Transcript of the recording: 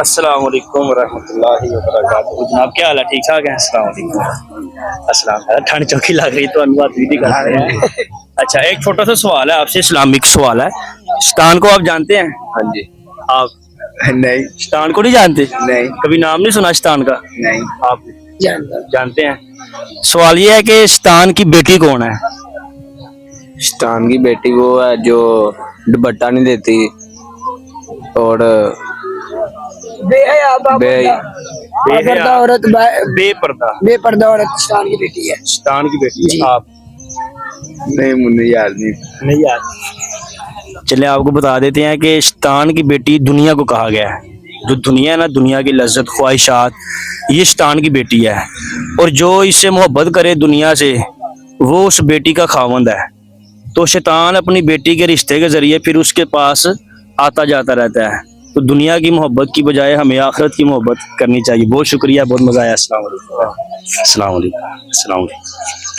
अस्सलाम वालेकुम रहमतुल्लाहि व बरकातहू। जनाब क्या हाल है, ठीक ठाक है? अस्सलाम वालेकुम। अस्सलाम, ठंड चौकी लग रही तो अनुवाद भी नहीं कर रहे हैं। अच्छा, एक छोटा सा सवाल है आपसे, इस्लामिक सवाल है। शैतान को आप जानते हैं? हाँ जी। आप नहीं। शैतान को नहीं जानते? नहीं। कभी नाम नहीं सुना शैतान का? नहीं। आप जानते हैं? सवाल ये है कि शैतान की बेटी कौन है? शैतान की बेटी वो है जो दुपट्टा नहीं देती और बेपर्दा औरत बेपर्दा बेपर्दा औरत शैतान की बेटी है। शैतान की बेटी है। आप नहीं, मुझे याद नहीं यार, चलिए आपको बता देते हैं कि शैतान की बेटी दुनिया को कहा गया है। जो दुनिया है ना, दुनिया की लज्जत ख्वाहिशात, ये शैतान की बेटी है। और जो इससे मोहब्बत करे दुनिया से, वो उस बेटी का खावंद है। तो शैतान अपनी बेटी के रिश्ते के जरिए फिर उसके पास आता जाता रहता है। तो दुनिया की मोहब्बत की बजाय हमें आखिरत की मोहब्बत करनी चाहिए। बहुत शुक्रिया, बहुत मजा आया। अस्सलाम वालेकुम। अस्सलाम वालेकुम। अस्सलाम वालेकुम।